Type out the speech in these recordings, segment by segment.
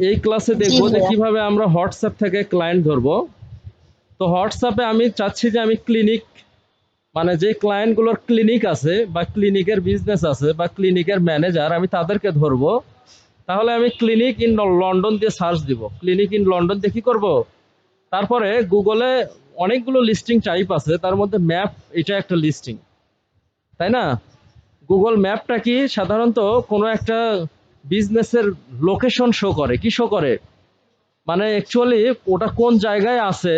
এই ক্লাসে জি দেখবো যে ভাইয়া। কিভাবে আমরা হোয়াটসঅ্যাপ থেকে ক্লায়েন্ট ধরবো। তো হোয়াটসঅ্যাপে আমি চাচ্ছি যে আমি ক্লিনিক, মানে যে ক্লায়েন্টগুলোর ক্লিনিক আছে বা ক্লিনিকের বিজনেস আছে বা ক্লিনিকের ম্যানেজার, আমি তাদেরকে ধরবো। তাহলে আমি ক্লিনিক ইন লন্ডন দিয়ে সার্চ দিব। ক্লিনিক ইন লন্ডন দিয়ে কি করবো, তারপরে গুগলে অনেকগুলো লিস্টিং টাইপ আছে, তার মধ্যে ম্যাপ এটা একটা লিস্টিং, তাই না? গুগল ম্যাপটা কি সাধারণত কোনো একটা বিজনেসের লোকেশন শো করে, কি শো করে, মানে অ্যাকচুয়ালি ওটা কোন জায়গায় আছে।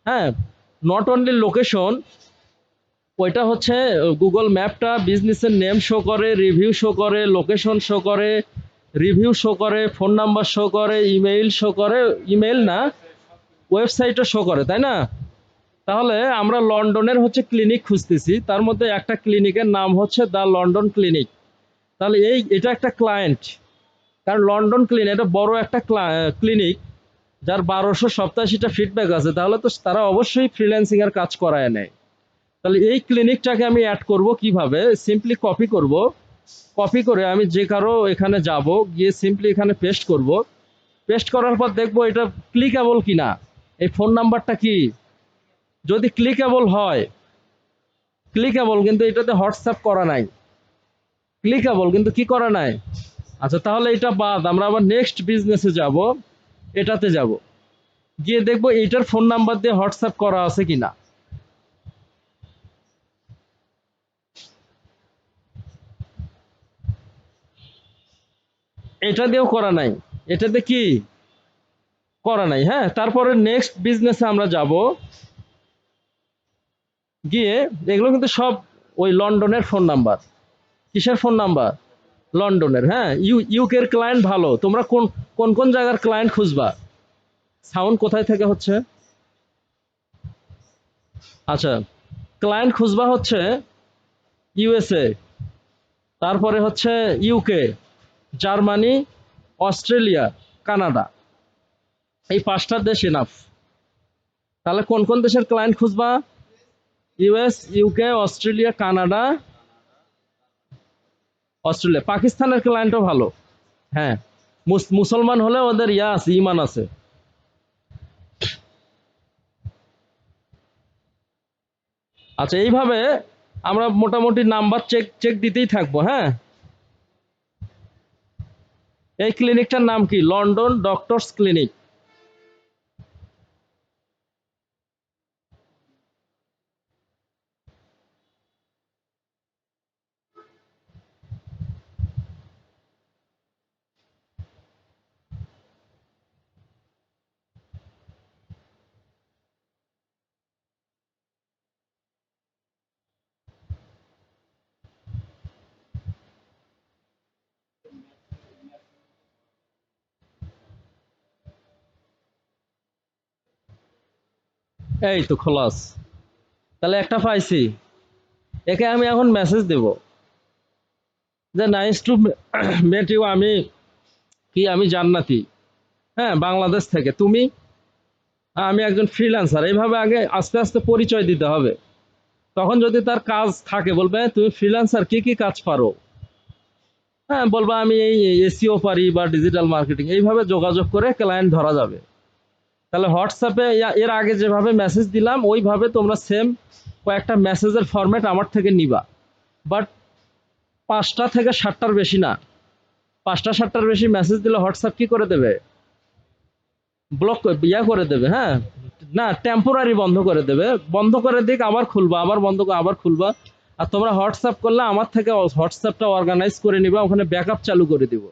হ্যাঁ, নট অনলি লোকেশন, ওইটা হচ্ছে গুগল ম্যাপটা বিজনেসের নেম শো করে, রিভিউ শো করে, লোকেশন শো করে, রিভিউ শো করে, ফোন নাম্বার শো করে, ইমেইল শো করে, ইমেইল না, ওয়েবসাইটও শো করে, তাই না? তাহলে আমরা লন্ডনের হচ্ছে ক্লিনিক খুঁজতেছি, তার মধ্যে একটা ক্লিনিকের নাম হচ্ছে দ্য লন্ডন ক্লিনিক। তাহলে এটা একটা ক্লায়েন্ট, কারণ লন্ডন ক্লিনিক এটা বড় একটা ক্লিনিক, যার 1287টা ফিডব্যাক আছে, তাহলে তো তারা অবশ্যই ফ্রিল্যান্সিং এর কাজ করায় নেয়। তাহলে এই ক্লিনিকটাকে আমি অ্যাড করব কিভাবে, সিম্পলি কপি করব। কপি করে আমি যে কারো এখানে যাব, গিয়ে সিম্পলি এখানে পেস্ট করব। পেস্ট করার পর দেখব এটা ক্লিকেবল কিনা, এই ফোন নাম্বারটা কি। যদি ক্লিকেবল হয়, ক্লিকেবল কিন্তু এটাতে হোয়াটসঅ্যাপ করা নাই, ক্লিকেবল কিন্তু কি করা নাই। আচ্ছা, তাহলে এটা বাদ, আমরা আবার নেক্সট বিজনেসে যাব, এটাতে যাব, গিয়ে দেখবো এইটার ফোন নাম্বার দিয়ে হোয়াটসঅ্যাপ করা আছে কিনা। এটা দিয়েও করা নাই, এটাতে কি করা নাই। হ্যাঁ, তারপরে নেক্সট বিজনেসে আমরা যাব, গিয়ে এগুলো কিন্তু সব ওই লন্ডনের ফোন নাম্বার। কিসের ফোন নাম্বার? লন্ডনের। হ্যাঁ, ইউকের ক্লায়েন্ট ভালো, তোমরা কোন কোন কোন জায়গার ক্লায়েন্ট খুঁজবা? সাউন্ড কোথায় থেকে হচ্ছে? আচ্ছা, ক্লায়েন্ট খুঁজবা হচ্ছে ইউএসএ, তারপরে হচ্ছে ইউকে, জার্মানি, অস্ট্রেলিয়া, কানাডা, এই 5টা দেশ এনাফ। তাহলে কোন কোন দেশের ক্লায়েন্ট খুঁজবা? US, UK, Australia, Canada, Australia. পাকিস্তানের ক্লায়েন্টও ভালো। হ্যাঁ, মুসলমান হলে ওদের ইয়া আছে, ইমান আছে। আচ্ছা, এইভাবে আমরা মোটামুটি নাম্বার চেক চেক দিতেই থাকবো। হ্যাঁ, এই ক্লিনিকটার নাম কি? London doctors clinic. এই তো খোলাস। তাহলে একটা পাইছি, একে আমি এখন মেসেজ দেব যে নাইস টু মেট ইউ, আমি কি, আমি জান্নাতি, হ্যাঁ, বাংলাদেশ থেকে। তুমি? আমি একজন ফ্রিল্যান্সার। এইভাবে আগে আস্তে আস্তে পরিচয় দিতে হবে। তখন যদি তার কাজ থাকে, বলবে তুমি ফ্রিল্যান্সার, কি কি কাজ পারো। হ্যাঁ, বলবা আমি এই এসইও পারি বা ডিজিটাল মার্কেটিং। এইভাবে যোগাযোগ করে ক্লায়েন্ট ধরা যাবে। তাহলে হোয়াটসঅ্যাপে এর আগে যেভাবে মেসেজ দিলাম, ওইভাবে তোমরা সেম কয়েকটা মেসেজের ফরম্যাট আমার থেকে নিবা। বাট 5টা থেকে 7টার বেশি না। 5টা 7টার বেশি মেসেজ দিলে হোয়াটসঅ্যাপ কি করে দেবে? ব্লক, ইয়া করে দেবে। হ্যাঁ, না, টেম্পোরারি বন্ধ করে দেবে। বন্ধ করে দিক, আবার খুলবা, আবার বন্ধ করে আবার খুলবা। আর তোমরা হোয়াটসঅ্যাপ করলে আমার থেকে হোয়াটসঅ্যাপটা অর্গানাইজ করে নিবা, ওখানে ব্যাকআপ চালু করে দিব।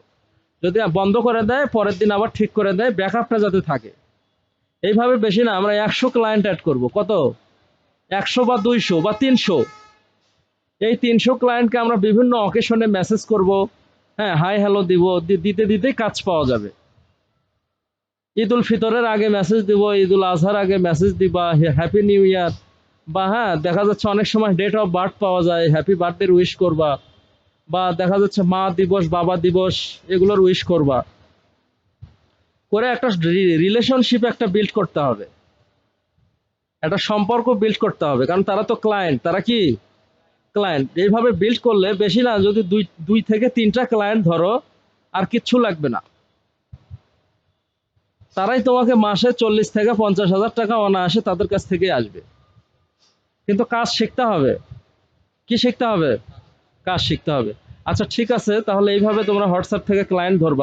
যদি বন্ধ করে দেয়, পরের দিন আবার ঠিক করে দেয়, ব্যাকআপটা যাতে থাকে। এইভাবে বেশি না, আমরা 100 ক্লায়েন্ট অ্যাড করব। কত? 100 বা 200 বা 300। এই 300 ক্লায়েন্টকে আমরা বিভিন্ন অকেশনে মেসেজ করব। হ্যাঁ, হাই হ্যালো দিব, দিতে দিতে কাজ পাওয়া যাবে। ঈদ উল ফিতরের আগে মেসেজ দিব, ঈদ উল আজহার আগে মেসেজ দিবা, হ্যাপি নিউ ইয়ার, বা হ্যাঁ, দেখা যাচ্ছে অনেক সময় ডেট অফ বার্থ পাওয়া যায়, হ্যাপি বার্থডে উইশ করবা। বা দেখা যাচ্ছে মা দিবস, বাবা দিবস, এগুলোর উইশ করবা। করে একটা রিলেশনশিপ একটা বিল্ড করতে হবে, একটা সম্পর্ক বিল্ড করতে হবে, কারণ তারা তো ক্লায়েন্ট। তারা কি ক্লায়েন্ট। এইভাবে বিল্ড করলে বেশি না, যদি দুই দুই থেকে 3টা ক্লায়েন্ট ধরো, আর কিচ্ছু লাগবে না। তারাই তোমাকে মাসে 40 থেকে 50 হাজার টাকা অনায়াসে তাদের কাছ থেকে আসবে। কিন্তু কাজ শিখতে হবে। কি শিখতে হবে? কাজ শিখতে হবে। আচ্ছা ঠিক আছে, তাহলে এইভাবে তোমরা হোয়াটসঅ্যাপ থেকে ক্লায়েন্ট ধরবা।